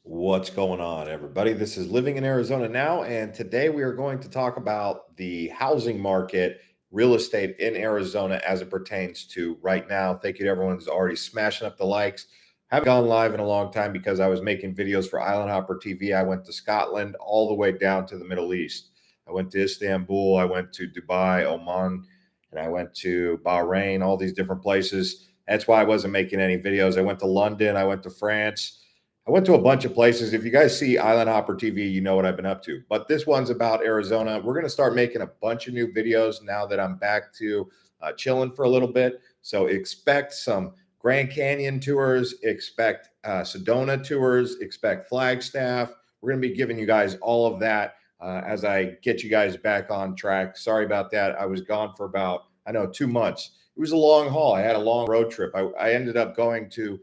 What's going on, everybody? This is Living in Arizona Now, and today we are going to talk about the housing market, real estate in Arizona as it pertains to right now. Thank you to everyone who's already smashing up the likes. Haven't gone live in a long time because I was making videos for Island Hopper TV. I went to Scotland all the way down to the Middle East. I went to Istanbul, I went to Dubai, Oman, and I went to Bahrain, all these different places. That's why I wasn't making any videos. I went to London, I went to France. I went to a bunch of places. If you guys see Island Hopper TV, you know what I've been up to. But this one's about Arizona. We're going to start making a bunch of new videos now that I'm back to chilling for a little bit. So expect some Grand Canyon tours, expect Sedona tours, expect Flagstaff. We're going to be giving you guys all of that as I get you guys back on track. Sorry about that. I was gone for about, 2 months. It was a long haul. I had a long road trip. I ended up going to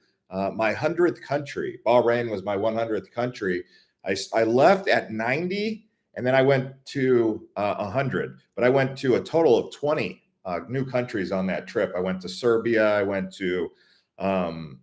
my 100th country. Bahrain was my 100th country. I left at 90 and then I went to 100, but I went to a total of 20 new countries on that trip. I went to Serbia. I went to um,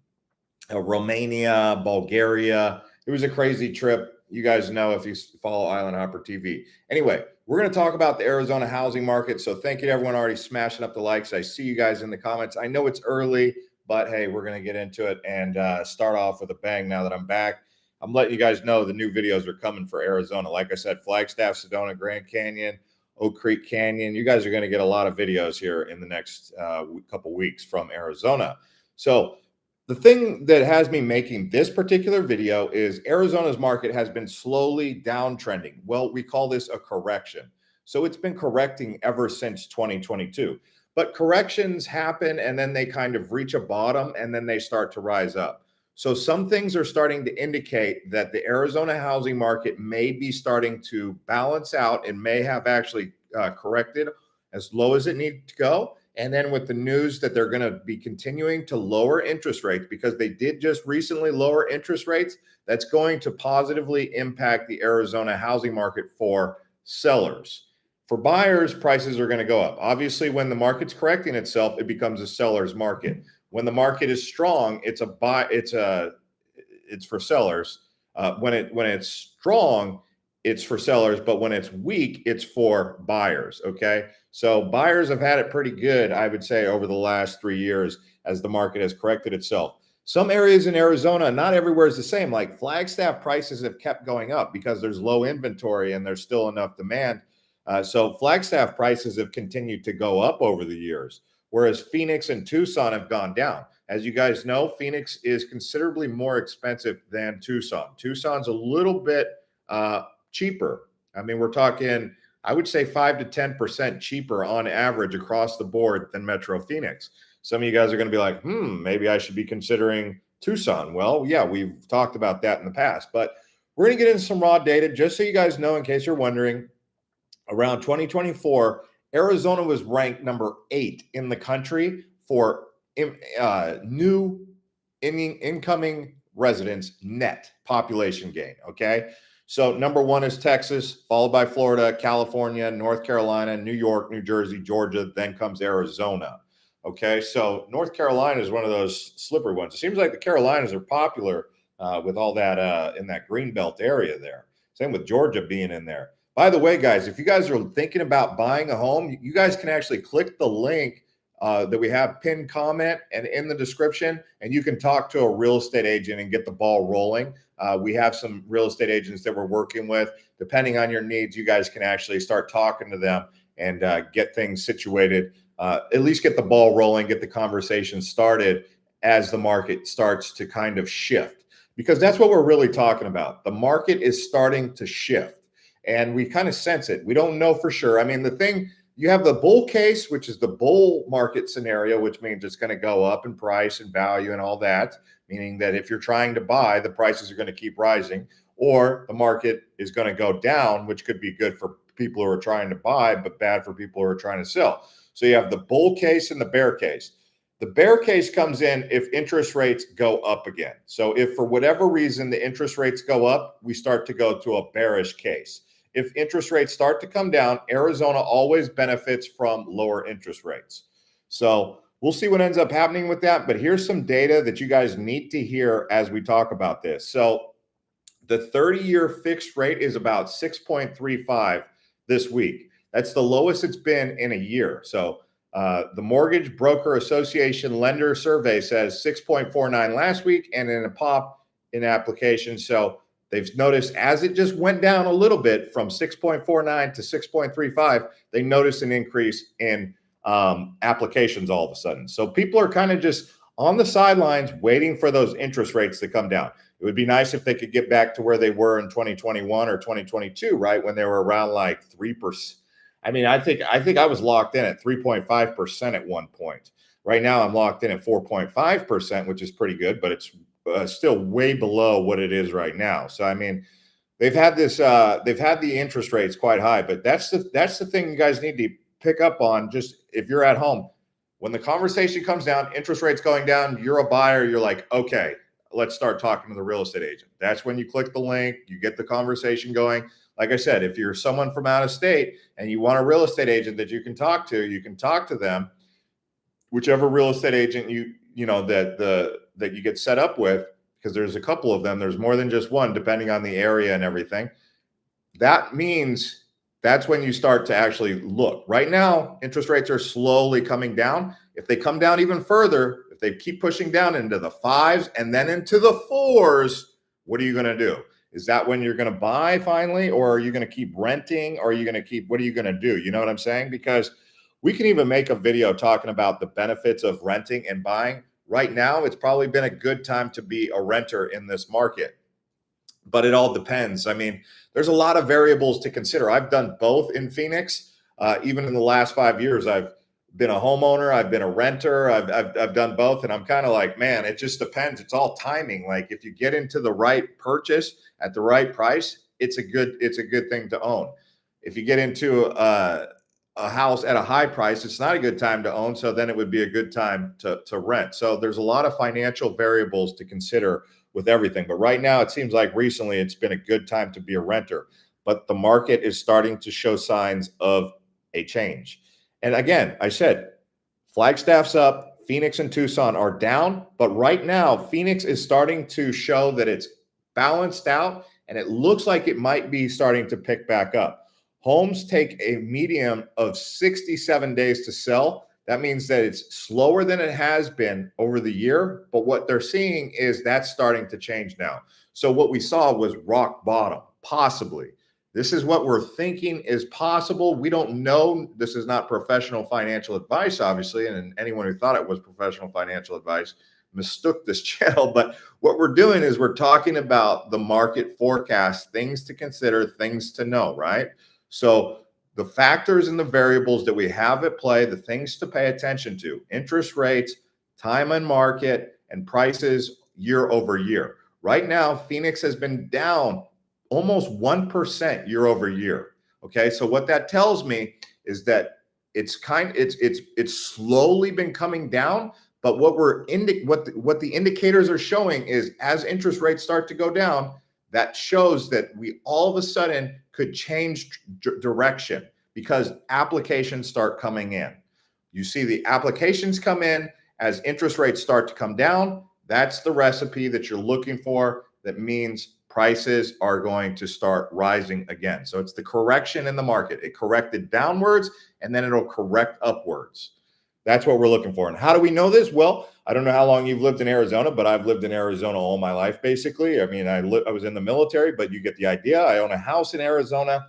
Romania, Bulgaria. It was a crazy trip. You guys know if you follow Island Hopper TV. Anyway, we're going to talk about the Arizona housing market. So thank you to everyone already smashing up the likes. I see you guys in the comments. I know it's early, but hey, we're going to get into it and start off with a bang now that I'm back. I'm letting you guys know the new videos are coming for Arizona. Like I said, Flagstaff, Sedona, Grand Canyon, Oak Creek Canyon. You guys are going to get a lot of videos here in the next couple weeks from Arizona. So the thing that has me making this particular video is Arizona's market has been slowly downtrending. Well, we call this a correction. So it's been correcting ever since 2022. But corrections happen and then they kind of reach a bottom and then they start to rise up. So some things are starting to indicate that the Arizona housing market may be starting to balance out and may have actually corrected as low as it needs to go. And then with the news that they're going to be continuing to lower interest rates because they did just recently lower interest rates, that's going to positively impact the Arizona housing market for sellers. For buyers, prices are going to go up. Obviously, when the market's correcting itself, it becomes a seller's market. When the market is strong, it's for sellers. When it's strong, it's for sellers, but when it's weak, it's for buyers. Okay. So buyers have had it pretty good, I would say, over the last 3 years as the market has corrected itself. Some areas in Arizona, not everywhere is the same. Like Flagstaff prices have kept going up because there's low inventory and there's still enough demand. So Flagstaff prices have continued to go up over the years, whereas Phoenix and Tucson have gone down. As you guys know, Phoenix is considerably more expensive than Tucson. Tucson's a little bit cheaper. I mean, we're talking, I would say 5 to 10% cheaper on average across the board than Metro Phoenix. Some of you guys are going to be like, maybe I should be considering Tucson. Well, yeah, we've talked about that in the past, but we're going to get into some raw data just so you guys know, in case you're wondering. Around 2024, Arizona was ranked number 8 in the country for new incoming residents net population gain. Okay. So number 1 is Texas, followed by Florida, California, North Carolina, New York, New Jersey, Georgia. Then comes Arizona. Okay. So North Carolina is one of those slippery ones. It seems like the Carolinas are popular with all that in that Greenbelt area there. Same with Georgia being in there. By the way, guys, if you guys are thinking about buying a home, you guys can actually click the link that we have pinned comment and in the description, and you can talk to a real estate agent and get the ball rolling. We have some real estate agents that we're working with. Depending on your needs, you guys can actually start talking to them and get things situated, at least get the ball rolling, get the conversation started as the market starts to kind of shift. Because that's what we're really talking about. The market is starting to shift. And we kind of sense it. We don't know for sure. I mean, the thing, you have the bull case, which is the bull market scenario, which means it's going to go up in price and value and all that, meaning that if you're trying to buy, the prices are going to keep rising, or the market is going to go down, which could be good for people who are trying to buy, but bad for people who are trying to sell. So you have the bull case and the bear case. The bear case comes in if interest rates go up again. So if for whatever reason the interest rates go up, we start to go to a bearish case. If interest rates start to come down, Arizona always benefits from lower interest rates. So we'll see what ends up happening with that. But here's some data that you guys need to hear as we talk about this. So The 30-year fixed rate is about 6.35 this week. That's the lowest it's been in a year. So the Mortgage Broker Association Lender Survey says 6.49 last week, and in a pop in applications. So they've noticed as it just went down a little bit from 6.49 to 6.35, they noticed an increase in applications all of a sudden. So people are kind of just on the sidelines waiting for those interest rates to come down. It would be nice if they could get back to where they were in 2021 or 2022, right? When they were around like 3%. I mean, I think I was locked in at 3.5% at one point. Right now I'm locked in at 4.5%, which is pretty good, but it's still way below what it is right now. So, I mean, they've had the interest rates quite high, but that's the thing you guys need to pick up on. Just if you're at home, when the conversation comes down, interest rates going down, you're a buyer, you're like, okay, let's start talking to the real estate agent. That's when you click the link, you get the conversation going. Like I said, if you're someone from out of state and you want a real estate agent that you can talk to them, whichever real estate agent that you get set up with, because there's a couple of them. There's more than just one, depending on the area and everything. That means that's when you start to actually look. Right now, interest rates are slowly coming down. If they come down even further, if they keep pushing down into the 5s and then into the 4s, what are you going to do? Is that when you're going to buy finally, or are you going to keep renting? Or are you going to keep, what are you going to do? You know what I'm saying? Because we can even make a video talking about the benefits of renting and buying. Right now, it's probably been a good time to be a renter in this market, but it all depends. I mean, there's a lot of variables to consider. I've done both in Phoenix. Even in the last 5 years, I've been a homeowner, I've been a renter, I've done both, and I'm kind of like, man, it just depends. It's all timing. Like if you get into the right purchase at the right price, it's a good thing to own. If you get into a house at a high price, it's not a good time to own. So then it would be a good time to rent. So there's a lot of financial variables to consider with everything. But right now, it seems like recently it's been a good time to be a renter. But the market is starting to show signs of a change. And again, I said, Flagstaff's up, Phoenix and Tucson are down. But right now, Phoenix is starting to show that it's balanced out, and it looks like it might be starting to pick back up. Homes take a median of 67 days to sell. That means that it's slower than it has been over the year, but what they're seeing is that's starting to change now. So what we saw was rock bottom, possibly. This is what we're thinking is possible. We don't know. This is not professional financial advice, obviously, and anyone who thought it was professional financial advice mistook this channel. But what we're doing is we're talking about the market forecast, things to consider, things to know, right? So the factors and the variables that we have at play, the things to pay attention to: interest rates, time on market, and prices year over year. Right now, Phoenix has been down almost 1% year over year. Okay, so what that tells me is that it's slowly been coming down. But what the indicators are showing is as interest rates start to go down, that shows that we all of a sudden could change direction because applications start coming in. You see the applications come in as interest rates start to come down. That's the recipe that you're looking for. That means prices are going to start rising again. So it's the correction in the market. It corrected downwards and then it'll correct upwards. That's what we're looking for. And how do we know this? Well, I don't know how long you've lived in Arizona, but I've lived in Arizona all my life, basically. I mean, I was in the military, but you get the idea. I own a house in Arizona.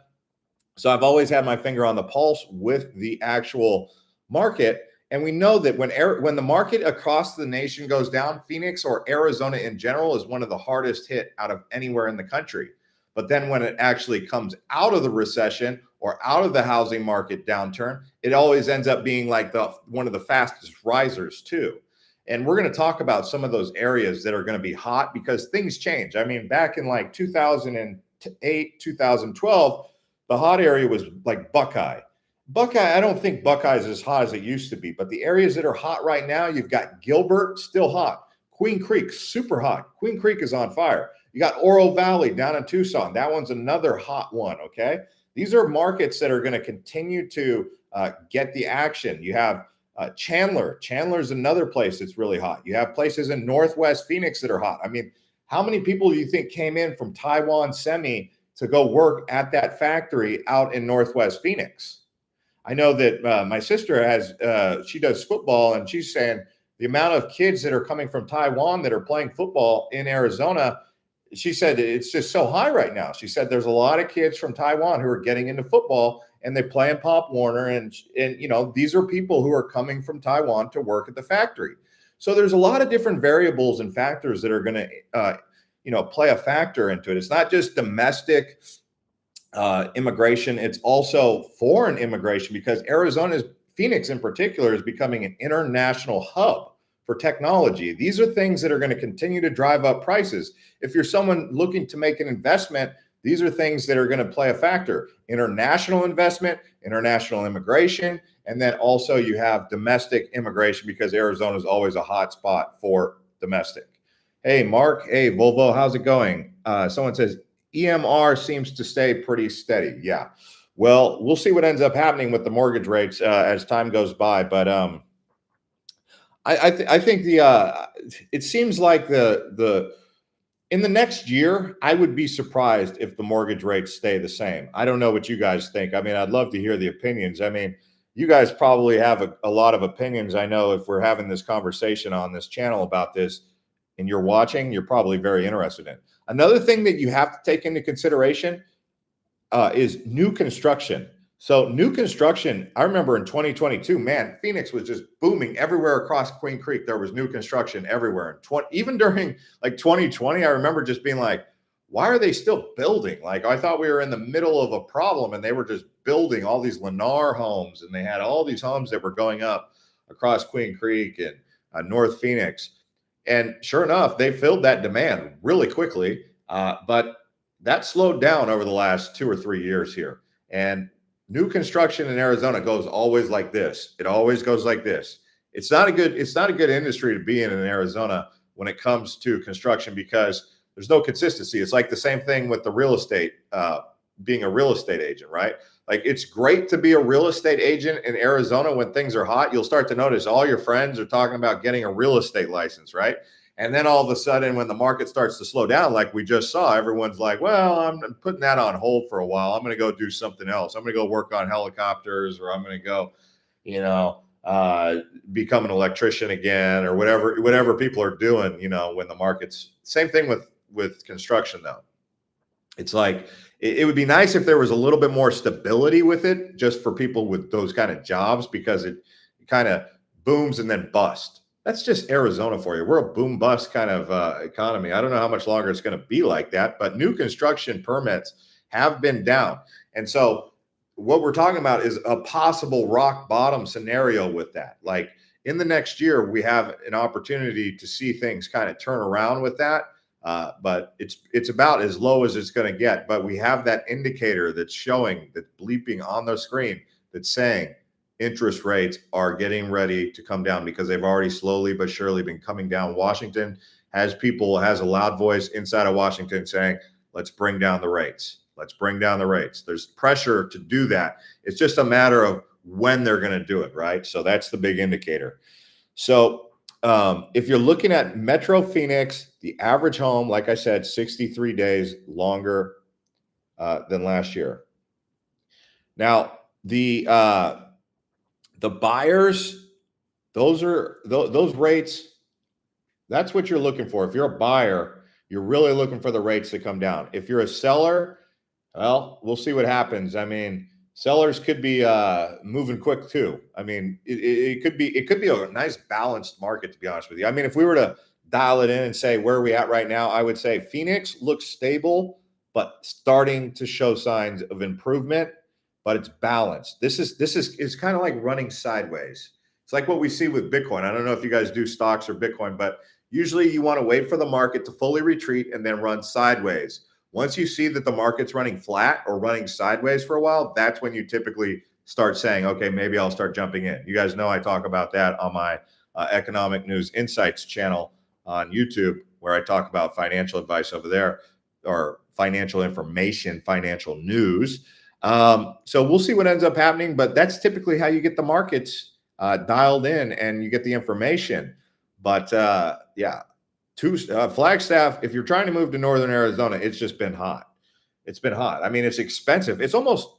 So I've always had my finger on the pulse with the actual market. And we know that when the market across the nation goes down, Phoenix or Arizona in general is one of the hardest hit out of anywhere in the country. But then when it actually comes out of the recession or out of the housing market downturn, it always ends up being like one of the fastest risers too. And we're going to talk about some of those areas that are going to be hot because things change. I mean, back in like 2008, 2012, the hot area was like Buckeye. I don't think Buckeye is as hot as it used to be, but the areas that are hot right now, you've got Gilbert, still hot. Queen Creek, super hot. Queen Creek is on fire. You got Oro Valley down in Tucson. That one's another hot one, okay? These are markets that are going to continue to get the action. You have Chandler. Chandler's another place that's really hot. You have places in Northwest Phoenix that are hot. I mean, How many people do you think came in from Taiwan Semi to go work at that factory out in Northwest Phoenix? I know that my sister has, she does football, and she's saying the amount of kids that are coming from Taiwan that are playing football in Arizona, she said it's just so high right now. She said there's a lot of kids from Taiwan who are getting into football, and they play in Pop Warner. And these are people who are coming from Taiwan to work at the factory. So there's a lot of different variables and factors that are going to, play a factor into it. It's not just domestic immigration. It's also foreign immigration, because Phoenix in particular is becoming an international hub for technology. These are things that are going to continue to drive up prices. If you're someone looking to make an investment, these are things that are going to play a factor: international investment, international immigration, and then also you have domestic immigration, because Arizona is always a hot spot for domestic. Hey, Mark. Hey, Volvo. How's it going? Someone says EMR seems to stay pretty steady. Yeah. Well, we'll see what ends up happening with the mortgage rates as time goes by. But I think it seems like in the next year, I would be surprised if the mortgage rates stay the same. I don't know what you guys think. I mean, I'd love to hear the opinions. I mean, you guys probably have a lot of opinions. I know if we're having this conversation on this channel about this and you're watching, you're probably very interested in. Another thing that you have to take into consideration is new construction. So new construction, I remember in 2022, man, Phoenix was just booming everywhere across Queen Creek. There was new construction everywhere. Even during like 2020, I remember just being like, why are they still building? Like, I thought we were in the middle of a problem, and they were just building all these Lennar homes, and they had all these homes that were going up across Queen Creek and North Phoenix. And sure enough, they filled that demand really quickly. But that slowed down over the last 2 or 3 years here. And new construction in Arizona goes always like this. It always goes like this. It's not a good industry to be in Arizona when it comes to construction, because there's no consistency. It's like the same thing with the real estate, being a real estate agent, right? Like, it's great to be a real estate agent in Arizona when things are hot. You'll start to notice all your friends are talking about getting a real estate license, right? And then all of a sudden, when the market starts to slow down, like we just saw, everyone's like, well, I'm putting that on hold for a while. I'm going to go do something else. I'm going to go work on helicopters, or I'm going to go, become an electrician again, or whatever people are doing, when the market's. Same thing with construction, though. It's like, it would be nice if there was a little bit more stability with it, just for people with those kind of jobs, because it kind of booms and then busts. That's just Arizona for you. We're a boom bust kind of economy. I don't know how much longer it's going to be like that, but new construction permits have been down. And so what we're talking about is a possible rock bottom scenario with that. Like, in the next year, we have an opportunity to see things kind of turn around with that. But it's about as low as it's going to get. But we have that indicator that's showing, that's bleeping on the screen, that's saying interest rates are getting ready to come down, because they've already slowly but surely been coming down. Washington has a loud voice inside of Washington saying, let's bring down the rates. Let's bring down the rates. There's pressure to do that. It's just a matter of when they're going to do it, right? So that's the big indicator. So if you're looking at Metro Phoenix, the average home, like I said, 63 days longer than last year. Now, the buyers, those rates, that's what you're looking for. If you're a buyer, you're really looking for the rates to come down. If you're a seller, well, we'll see what happens. I mean, sellers could be moving quick too. I mean, it could be a nice balanced market, to be honest with you. I mean, if we were to dial it in and say, where are we at right now, I would say Phoenix looks stable, but starting to show signs of improvement. But it's balanced. It's kind of like running sideways. It's like what we see with Bitcoin. I don't know if you guys do stocks or Bitcoin, but usually you want to wait for the market to fully retreat and then run sideways. Once you see that the market's running flat or running sideways for a while, that's when you typically start saying, okay, maybe I'll start jumping in. You guys know I talk about that on my Economic News Insights channel on YouTube, where I talk about financial advice over there, or financial information, financial news. So we'll see what ends up happening, but that's typically how you get the markets dialed in and you get the information. But yeah, Flagstaff, if you're trying to move to northern Arizona, it's just been hot. It's been hot. I mean, it's expensive. It's almost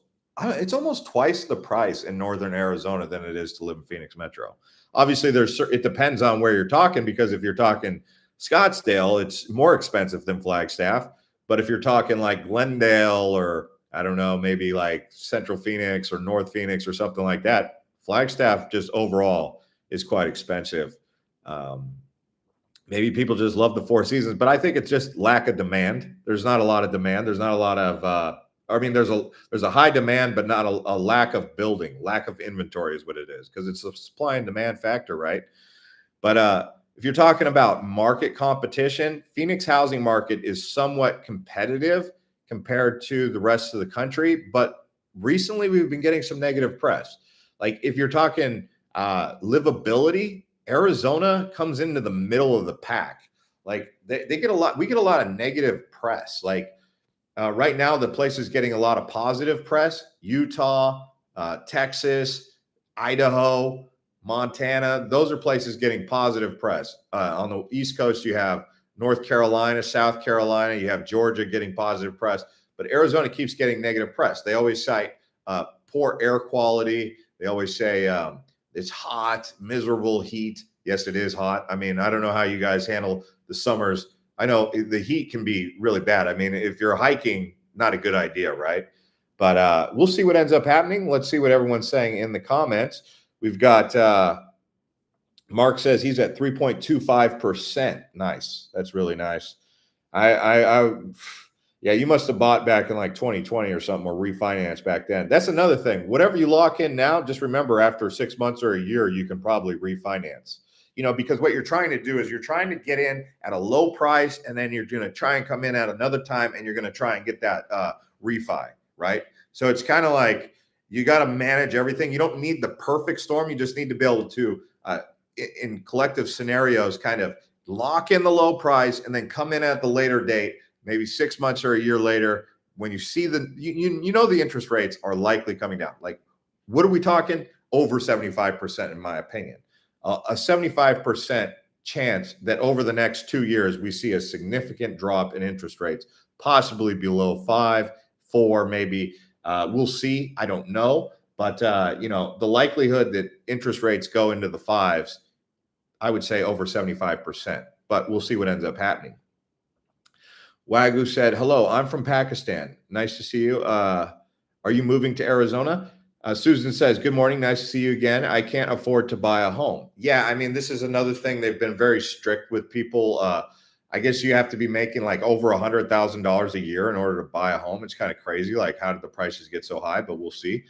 twice the price in northern Arizona than it is to live in Phoenix Metro. Obviously, it depends on where you're talking, because if you're talking Scottsdale, it's more expensive than Flagstaff. But if you're talking like Glendale, or I don't know, maybe like Central Phoenix or North Phoenix or something like that, Flagstaff just overall is quite expensive. Um, Maybe people just love the Four Seasons, but I think it's just lack of demand. There's not a lot of demand. There's not a lot of I mean, there's a high demand, but not a lack of building. Lack of inventory is what it is, because it's a supply and demand factor, right? But if you're talking about market competition, Phoenix housing market is somewhat competitive compared to the rest of the country. But recently, we've been getting some negative press. Like if you're talking livability, Arizona comes into the middle of the pack. Like they get a lot. We get a lot of negative press. Like right now, the place is getting a lot of positive press. Utah, Texas, Idaho, Montana, those are places getting positive press. On the East Coast, you have North Carolina, South Carolina, you have Georgia getting positive press, but Arizona keeps getting negative press. They always cite poor air quality. They always say it's hot, miserable heat. Yes, it is hot. I mean, I don't know how you guys handle the summers. I know the heat can be really bad. I mean, if you're hiking, not a good idea, right? But we'll see what ends up happening. Let's see what everyone's saying in the comments. We've got Mark says he's at 3.25%. Nice. That's really nice. Yeah, you must have bought back in like 2020 or something, or refinanced back then. That's another thing. Whatever you lock in now, just remember after 6 months or a year, you can probably refinance. Because what you're trying to do is you're trying to get in at a low price, and then you're going to try and come in at another time, and you're going to try and get that refi, right? So it's kind of like you got to manage everything. You don't need the perfect storm. You just need to be able to, in collective scenarios, kind of lock in the low price and then come in at the later date, maybe 6 months or a year later, when you see the interest rates are likely coming down. Like, what are we talking? Over 75%, in my opinion. A 75% chance that over the next 2 years, we see a significant drop in interest rates, possibly below 5, 4, maybe. We'll see. I don't know. But, the likelihood that interest rates go into the fives, I would say over 75%. But we'll see what ends up happening. Wagyu said, hello, I'm from Pakistan. Nice to see you. Are you moving to Arizona? Susan says, good morning. Nice to see you again. I can't afford to buy a home. Yeah, I mean, this is another thing. They've been very strict with people. I guess you have to be making like over $100,000 a year in order to buy a home. It's kind of crazy. Like, how did the prices get so high? But we'll see.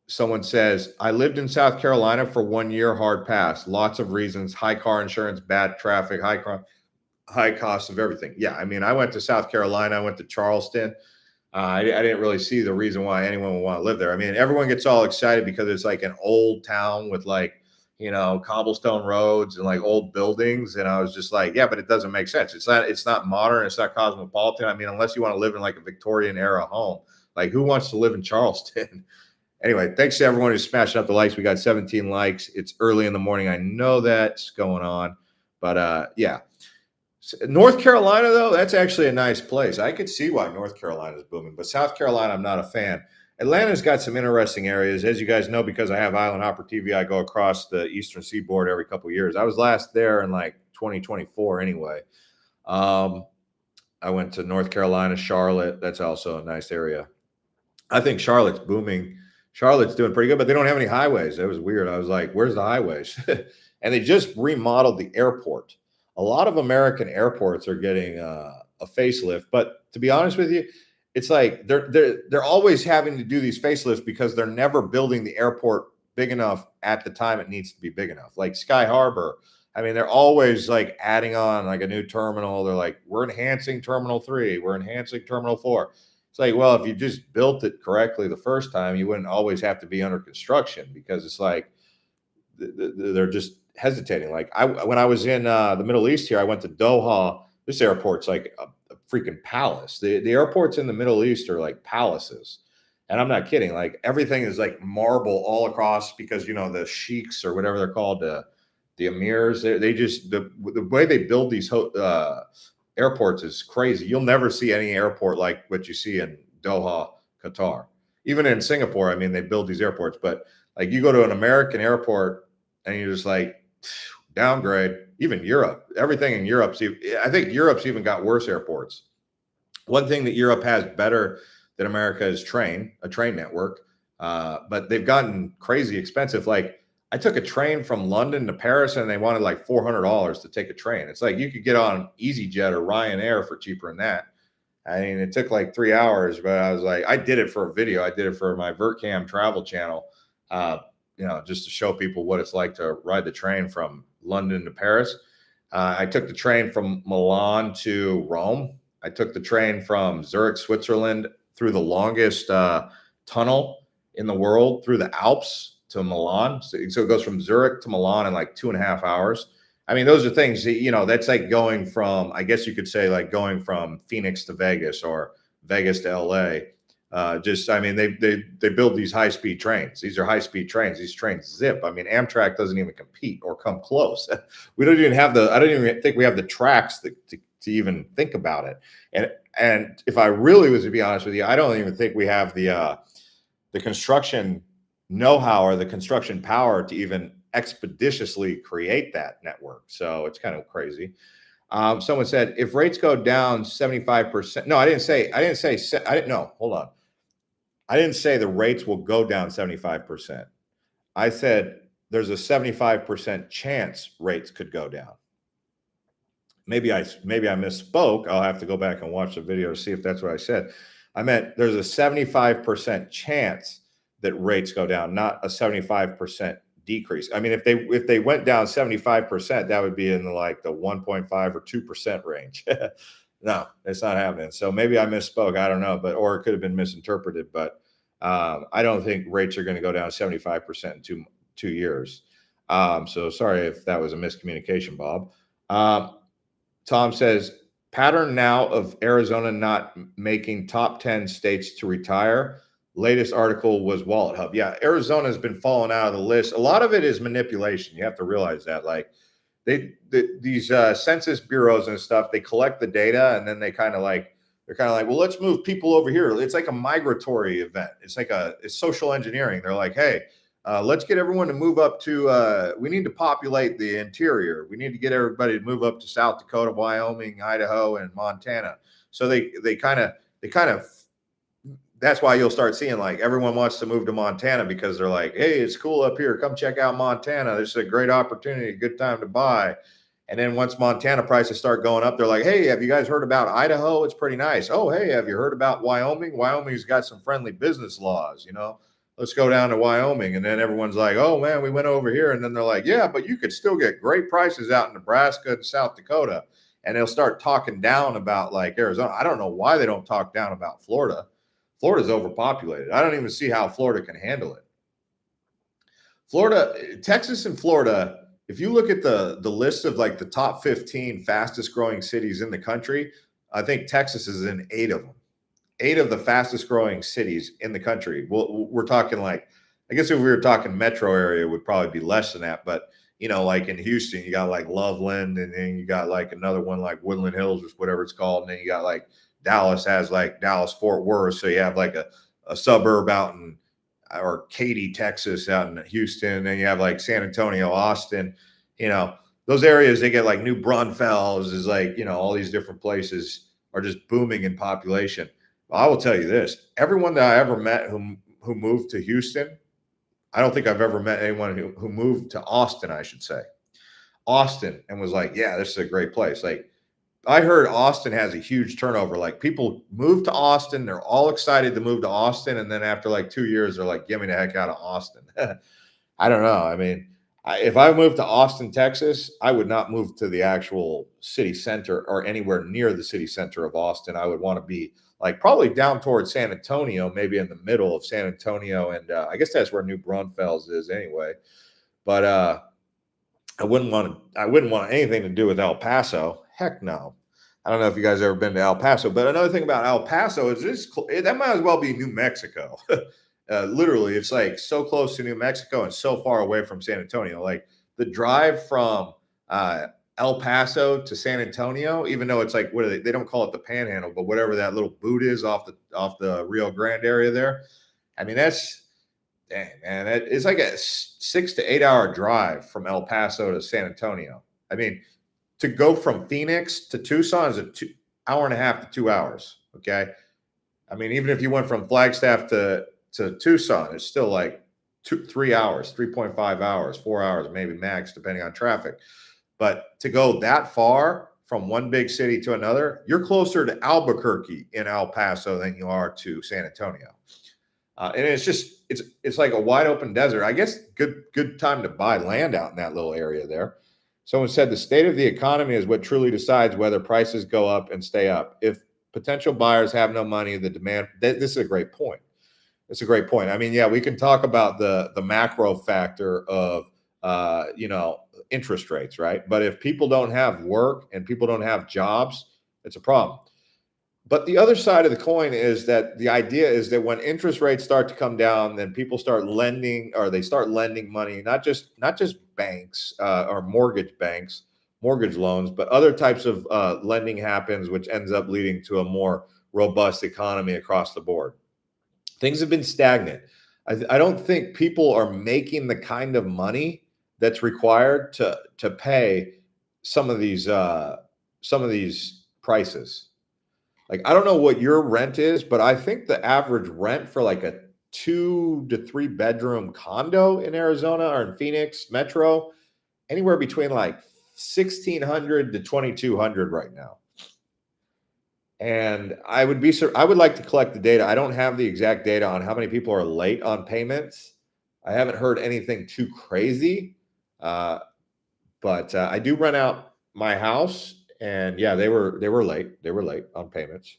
Someone says, I lived in South Carolina for 1 year, hard pass. Lots of reasons: high car insurance, bad traffic, high cost of everything. Yeah, I mean, I went to South Carolina. I went to Charleston. I didn't really see the reason why anyone would want to live there. I mean, everyone gets all excited because it's like an old town with like, cobblestone roads and like old buildings. And I was just like, yeah, but it doesn't make sense. It's not modern. It's not cosmopolitan. I mean, unless you want to live in like a Victorian era home, like who wants to live in Charleston? Anyway, thanks to everyone who's smashing up the likes. We got 17 likes. It's early in the morning. I know that's going on, but yeah. North Carolina, though, that's actually a nice place. I could see why North Carolina is booming, but South Carolina, I'm not a fan. Atlanta's got some interesting areas. As you guys know, because I have Island Hopper TV, I go across the Eastern Seaboard every couple of years. I was last there in like 2024 anyway. I went to North Carolina, Charlotte. That's also a nice area. I think Charlotte's booming. Charlotte's doing pretty good, but they don't have any highways. It was weird. I was like, where's the highways? And they just remodeled the airport. A lot of American airports are getting a facelift, but to be honest with you, it's like they're always having to do these facelifts because they're never building the airport big enough at the time it needs to be big enough. Like Sky Harbor, I mean, they're always like adding on like a new terminal. They're like, we're enhancing Terminal 3, we're enhancing Terminal 4. It's like, well, if you just built it correctly the first time, you wouldn't always have to be under construction, because it's like they're just hesitating. Like when I was in the Middle East here, I went to Doha. This airport's like a freaking palace. The airports in the Middle East are like palaces. And I'm not kidding. Like everything is like marble all across, because, the sheiks or whatever they're called, The Emirs, they just the way they build these airports is crazy. You'll never see any airport like what you see in Doha, Qatar. Even in Singapore, I mean, they build these airports, but like you go to an American airport and you're just like, downgrade. Even Europe, everything in Europe's, I think Europe's even got worse airports. One thing that Europe has better than America is a train network, but they've gotten crazy expensive. Like I took a train from London to Paris, and they wanted like $400 to take a train. It's like you could get on EasyJet or Ryanair for cheaper than that. I mean, it took like 3 hours, but I was like, I did it for a video. I did it for my VertCam travel channel, just to show people what it's like to ride the train from London to Paris. I took the train from Milan to Rome. I took the train from Zurich, Switzerland, through the longest tunnel in the world through the Alps to Milan. So it goes from Zurich to Milan in like 2.5 hours. I mean, those are things that, that's like going from, I guess you could say, like going from Phoenix to Vegas or Vegas to LA. I mean, they build these high-speed trains. These are high-speed trains. These trains zip. I mean, Amtrak doesn't even compete or come close. I don't even think we have the tracks to even think about it. And if I really was to be honest with you, I don't even think we have the construction know-how or the construction power to even expeditiously create that network. So it's kind of crazy. Someone said, if rates go down 75%, no, I didn't say, hold on. I didn't say the rates will go down 75%. I said there's a 75% chance rates could go down. Maybe I misspoke. I'll have to go back and watch the video to see if that's what I said. I meant there's a 75% chance that rates go down, not a 75% decrease. I mean, if they went down 75%, that would be in the 1.5 or 2% range. No, it's not happening. So maybe I misspoke. I don't know, or it could have been misinterpreted. But I don't think rates are going to go down 75% in 2 years. So sorry if that was a miscommunication, Bob. Tom says, pattern now of Arizona not making top 10 states to retire. Latest article was Wallet Hub. Yeah, Arizona has been falling out of the list. A lot of it is manipulation. You have to realize that. These census bureaus and stuff, they collect the data and then they're kind of like, well, let's move people over here. It's like a migratory event. It's social engineering. They're like, hey, let's get everyone to move up to, we need to populate the interior. We need to get everybody to move up to South Dakota, Wyoming, Idaho, and Montana. So they kind of, that's why you'll start seeing everyone wants to move to Montana because they're like, hey, it's cool up here. Come check out Montana. This is a great opportunity, a good time to buy. And then once Montana prices start going up, they're like, hey, have you guys heard about Idaho? It's pretty nice. Oh, hey, have you heard about Wyoming? Wyoming's got some friendly business laws, Let's go down to Wyoming. And then everyone's like, oh, man, we went over here. And then they're like, yeah, but you could still get great prices out in Nebraska and South Dakota. And they'll start talking down about Arizona. I don't know why they don't talk down about Florida. Florida's overpopulated. I don't even see how Florida can handle it. Texas and Florida, if you look at the list of the top 15 fastest growing cities in the country, I think Texas is in 8 of them. 8 of the fastest growing cities in the country. Well, we're talking I guess if we were talking metro area, it would probably be less than that. But, in Houston, you got Loveland, and then you got another one Woodland Hills or whatever it's called. And then you got Dallas has Dallas Fort Worth. So you have a suburb out in, or Katy, Texas, out in Houston. And then you have San Antonio, Austin, those areas, they get New Braunfels is all these different places are just booming in population. Well, I will tell you this, everyone that I ever met who moved to Houston, I don't think I've ever met anyone who moved to Austin, I should say. Austin, and was yeah, this is a great place. I heard Austin has a huge turnover. People move to Austin, they're all excited to move to Austin, and then after 2 years, they're get me the heck out of Austin. I don't know. I mean, if I moved to Austin, Texas, I would not move to the actual city center or anywhere near the city center of Austin. I would want to be probably down towards San Antonio, maybe in the middle of San Antonio, and I guess that's where New Braunfels is anyway. But I wouldn't want anything to do with El Paso. Heck no. I don't know if you guys ever been to El Paso, but another thing about El Paso is that might as well be New Mexico. Literally, it's so close to New Mexico and so far away from San Antonio. the drive from El Paso to San Antonio, even though it's like, what are they don't call it the Panhandle, but whatever that little boot is off the Rio Grande area there. I mean, that's dang, man, it's like a 6 to 8 hour drive from El Paso to San Antonio. I mean, to go from Phoenix to Tucson is a 2 hour and a half to 2 hours. Okay. I mean, even if you went from Flagstaff to Tucson, it's still like 3 hours, 3.5 hours, 4 hours, maybe max, depending on traffic. But to go that far from one big city to another, you're closer to Albuquerque in El Paso than you are to San Antonio. And it's just it's like a wide open desert. I guess good time to buy land out in that little area there. Someone said the state of the economy is what truly decides whether prices go up and stay up. If potential buyers have no money, the demand. This is a great point. It's a great point. I mean, yeah, we can talk about the macro factor of interest rates, right? But if people don't have work and people don't have jobs, it's a problem. But the other side of the coin is that the idea is that when interest rates start to come down, then people start lending, or they start lending money, not just banks or mortgage loans, but other types of lending happens, which ends up leading to a more robust economy across the board. Things have been stagnant. I don't think people are making the kind of money that's required to pay some of these prices. Like, I don't know what your rent is, but I think the average rent for like a 2 to 3 bedroom condo in Arizona or in Phoenix Metro, anywhere between like 1,600 to 2,200 right now. And I would like to collect the data. I don't have the exact data on how many people are late on payments. I haven't heard anything too crazy, but I do rent out my house, and yeah, they were late. They were late on payments.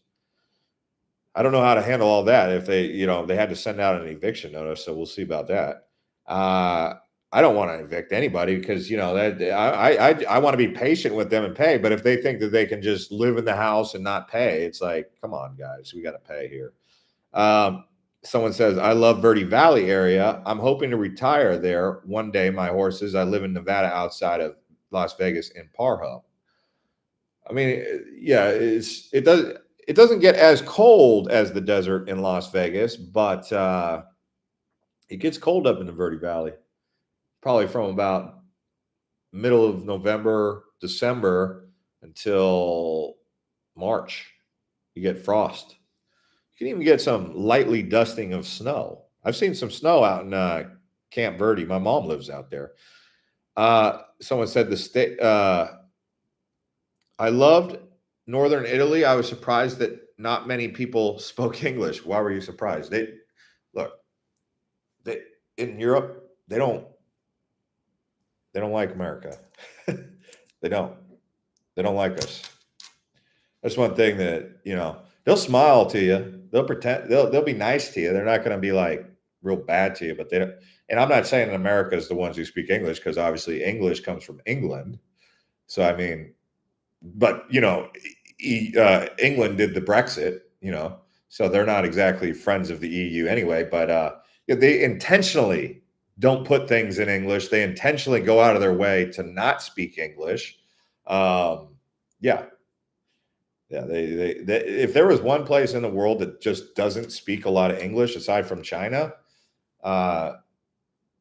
I don't know how to handle all that if they had to send out an eviction notice. So we'll see about that. I don't want to evict anybody because that I want to be patient with them and pay. But if they think that they can just live in the house and not pay, it's like, come on, guys, we got to pay here. Someone says, I love Verde Valley area. I'm hoping to retire there one day. My horses. I live in Nevada, outside of Las Vegas in Parho. I mean, yeah, it doesn't get as cold as the desert in Las Vegas, but it gets cold up in the Verde Valley. Probably from about middle of November, December until March. You get frost. You can even get some lightly dusting of snow. I've seen some snow out in Camp Verde. My mom lives out there. Someone said the state. I loved Northern Italy. I was surprised that not many people spoke English. Why were you surprised? In Europe, they don't like America. They don't like us. That's one thing that, they'll smile to you. They'll pretend they'll be nice to you. They're not going to be like real bad to you, but they don't. And I'm not saying America is the ones who speak English, because obviously English comes from England. So, I mean, but England did the Brexit, so they're not exactly friends of the EU anyway, but they intentionally don't put things in English. They intentionally go out of their way to not speak English. Yeah. They if there was one place in the world that just doesn't speak a lot of English aside from China,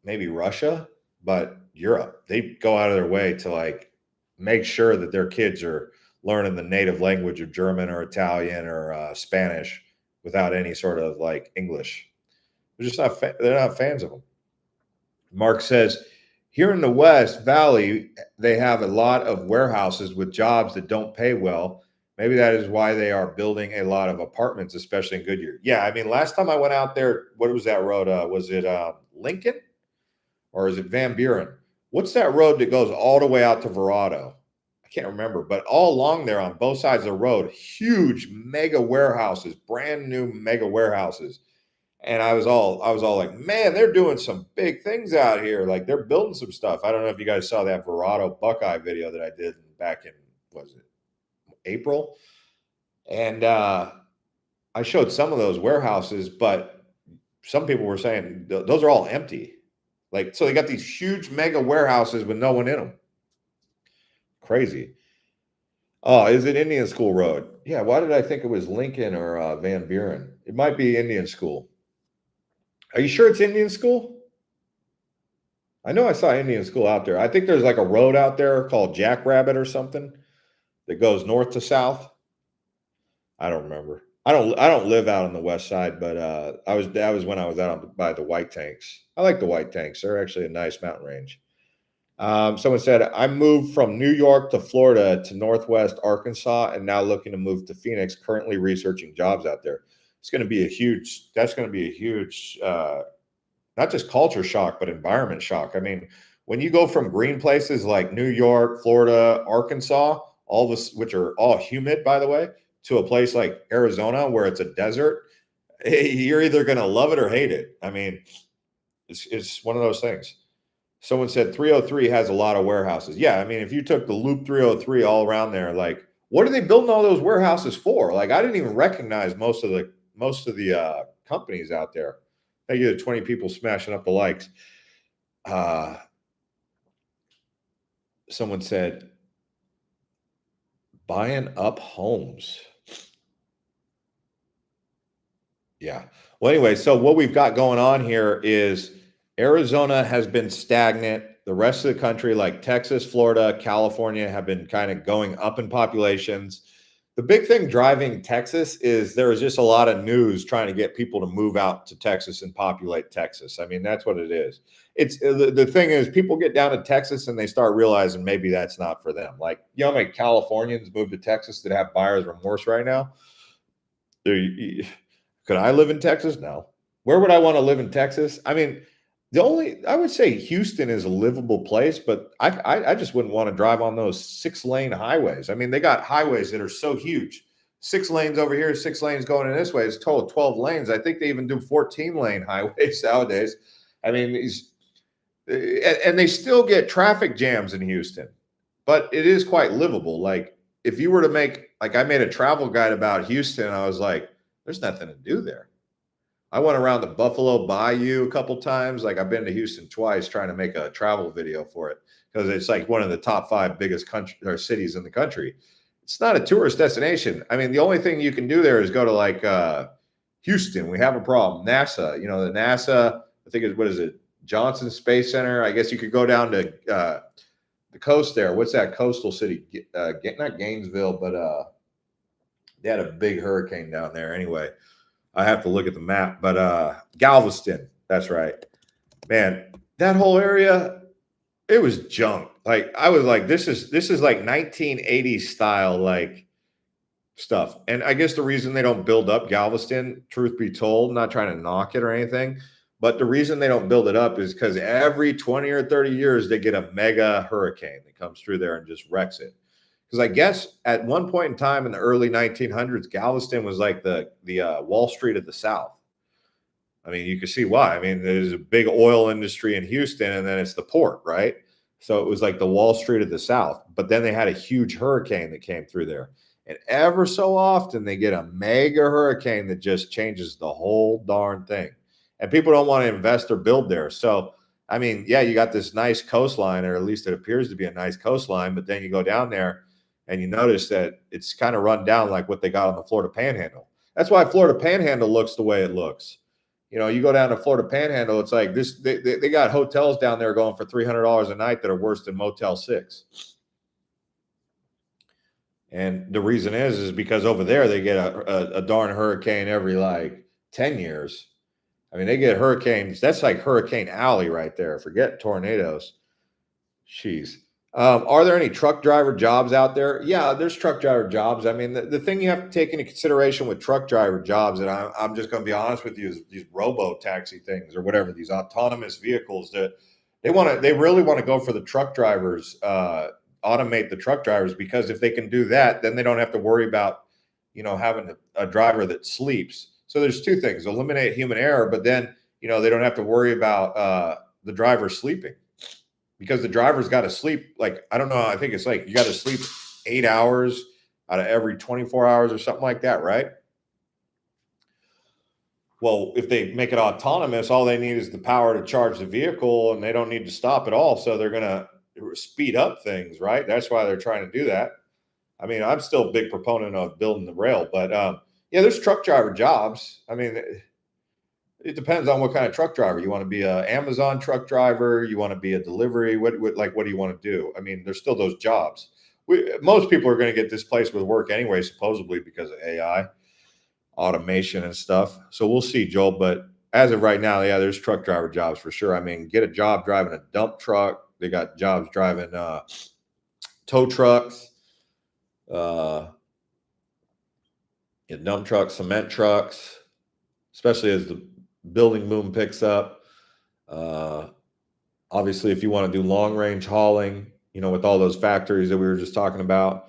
maybe Russia, but Europe, they go out of their way to like make sure that their kids are learning the native language of German or Italian or Spanish without any sort of like English. They're just not they're not fans of them. Mark says, here in the West Valley, they have a lot of warehouses with jobs that don't pay well. Maybe that is why they are building a lot of apartments, especially in Goodyear. Yeah, I mean, last time I went out there, what was that road? Was it Lincoln or is it Van Buren? What's that road that goes all the way out to Verrado? I can't remember, but all along there on both sides of the road, huge mega warehouses, brand new mega warehouses. And I was all like, man, they're doing some big things out here. Like, they're building some stuff. I don't know if you guys saw that Verrado Buckeye video that I did back in, was it April? And I showed some of those warehouses, but some people were saying those are all empty. Like, so they got these huge mega warehouses with no one in them. Crazy. Oh, is it Indian School Road? Yeah. Why did I think it was Lincoln or Van Buren? It might be Indian School. Are you sure it's Indian School? I know I saw Indian School out there. I think there's like a road out there called Jackrabbit or something that goes north to south. I don't remember. I don't live out on the west side, but that was when I was out by the White Tanks. I like the White Tanks. They're actually a nice mountain range. Someone said, I moved from New York to Florida to Northwest Arkansas and now looking to move to Phoenix, currently researching jobs out there. That's going to be a huge, not just culture shock, but environment shock. I mean, when you go from green places like New York, Florida, Arkansas, all this, which are all humid, by the way, to a place like Arizona where it's a desert, you're either going to love it or hate it. I mean, it's one of those things. Someone said 303 has a lot of warehouses. Yeah, I mean, if you took the Loop 303 all around there, like, what are they building all those warehouses for? Like, I didn't even recognize most of the companies out there. Thank you to 20 people smashing up the likes. Someone said, buying up homes. Yeah. Well, anyway, so what we've got going on here is Arizona has been stagnant. The rest of the country, like Texas, Florida, California, have been kind of going up in populations. The big thing driving Texas is there is just a lot of news trying to get people to move out to Texas and populate Texas. I mean, that's what it is. It's the thing is people get down to Texas and they start realizing maybe that's not for them. Like, you know how many Californians move to Texas that have buyer's remorse right now? Could I live in Texas? No. Where would I want to live in Texas? I mean, I would say Houston is a livable place, but I just wouldn't want to drive on those 6-lane highways. I mean, they got highways that are so huge. 6 lanes over here, 6 lanes going in this way. It's total 12 lanes. I think they even do 14-lane highways nowadays. I mean, and they still get traffic jams in Houston, but it is quite livable. Like, if you were to I made a travel guide about Houston, I was like, there's nothing to do there. I went around the Buffalo Bayou a couple times. Like, I've been to Houston twice trying to make a travel video for it because it's like one of the top 5 biggest country or cities in the country. It's not a tourist destination. I mean, the only thing you can do there is go to like Houston. We have a problem. NASA, the NASA, I think what is it? Johnson Space Center. I guess you could go down to the coast there. What's that coastal city? Not Gainesville, but they had a big hurricane down there. Anyway, I have to look at the map, but Galveston, that's right. Man, that whole area, it was junk. Like, I was like, this is like 1980s style like stuff. And I guess the reason they don't build up Galveston, truth be told, not trying to knock it or anything, but the reason they don't build it up is because every 20 or 30 years they get a mega hurricane that comes through there and just wrecks it. Because I guess at one point in time in the early 1900s, Galveston was like the Wall Street of the South. I mean, you can see why. I mean, there's a big oil industry in Houston, and then it's the port, right? So it was like the Wall Street of the South. But then they had a huge hurricane that came through there. And ever so often, they get a mega hurricane that just changes the whole darn thing. And people don't want to invest or build there. So, I mean, yeah, you got this nice coastline, or at least it appears to be a nice coastline, but then you go down there and you notice that it's kind of run down like what they got on the Florida Panhandle. That's why Florida Panhandle looks the way it looks. You go down to Florida Panhandle, it's like this. They got hotels down there going for $300 a night that are worse than Motel 6. And the reason is because over there they get a darn hurricane every like 10 years. I mean, they get hurricanes. That's like Hurricane Alley right there. Forget tornadoes. Jeez. Are there any truck driver jobs out there? Yeah, there's truck driver jobs. I mean, the thing you have to take into consideration with truck driver jobs, and I'm just going to be honest with you, is these robo taxi things or whatever, these autonomous vehicles that they really want to go for the truck drivers, automate the truck drivers, because if they can do that, then they don't have to worry about, having a driver that sleeps. So there's 2 things: eliminate human error, but then, they don't have to worry about the driver sleeping. Because the driver's got to sleep, like, I don't know, I think it's like you got to sleep 8 hours out of every 24 hours or something like that, right? Well, if they make it autonomous, all they need is the power to charge the vehicle, and they don't need to stop at all. So they're going to speed up things, right? That's why they're trying to do that. I mean, I'm still a big proponent of building the rail, but yeah, there's truck driver jobs. I mean, it depends on what kind of truck driver you want to be. A Amazon truck driver, you want to be a delivery. What do you want to do? I mean, there's still those jobs. Most people are going to get displaced with work anyway, supposedly because of AI, automation, and stuff. So we'll see, Joel. But as of right now, yeah, there's truck driver jobs for sure. I mean, get a job driving a dump truck. They got jobs driving tow trucks, uh, dump trucks, cement trucks, especially as the building boom picks up. Uh, Obviously, if you want to do long range hauling, with all those factories that we were just talking about.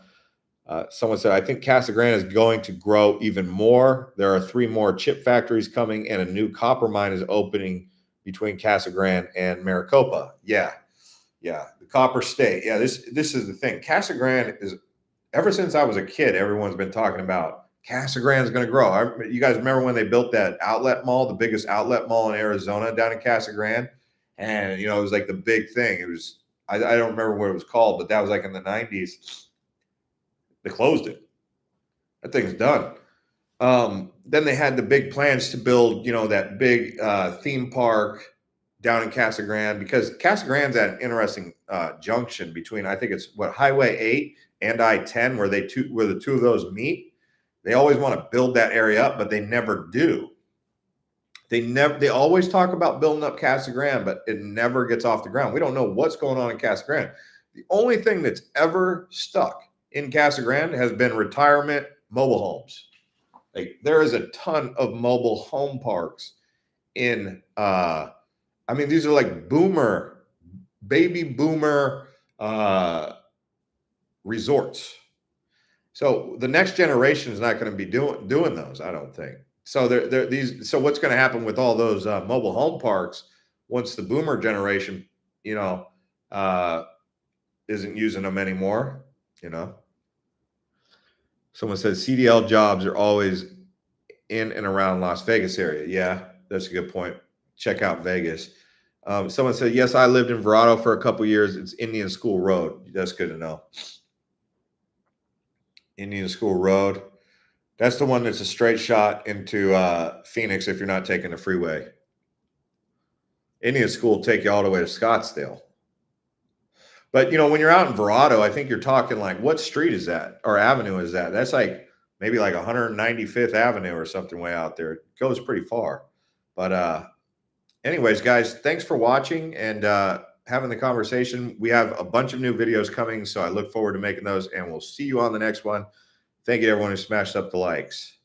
Someone said, I think Casa Grande is going to grow even more. There are 3 more chip factories coming, and a new copper mine is opening between Casa Grande and Maricopa. Yeah. The Copper State. Yeah, this is the thing. Casa Grande is, ever since I was a kid, everyone's been talking about Casa Grande is going to grow. You guys remember when they built that outlet mall, the biggest outlet mall in Arizona down in Casa Grande? And, it was like the big thing. It was, I don't remember what it was called, but that was like in the 90s. They closed it. That thing's done. Then they had the big plans to build, that big theme park down in Casa Grande, because Casa Grande's at an interesting junction between, I think it's Highway 8 and I-10, where the two of those meet. They always want to build that area up, but they never do. They always talk about building up Casa Grande, but it never gets off the ground. We don't know what's going on in Casa Grande. The only thing that's ever stuck in Casa Grande has been retirement mobile homes. Like, there is a ton of mobile home parks in these are like baby boomer resorts. So the next generation is not going to be doing those, I don't think. So So what's going to happen with all those mobile home parks once the boomer generation, isn't using them anymore? Someone says CDL jobs are always in and around Las Vegas area. Yeah, that's a good point. Check out Vegas. Someone said, yes, I lived in Verrado for a couple years. It's Indian School Road. That's good to know. Indian School Road. That's the one that's a straight shot into Phoenix if you're not taking the freeway. Indian School will take you all the way to Scottsdale. But, when you're out in Verrado, I think you're talking like, what street is that or avenue is that? That's like maybe like 195th Avenue or something way out there. It goes pretty far. But anyways, guys, thanks for watching and having the conversation. We have a bunch of new videos coming, so I look forward to making those, and we'll see you on the next one. Thank you to everyone who smashed up the likes.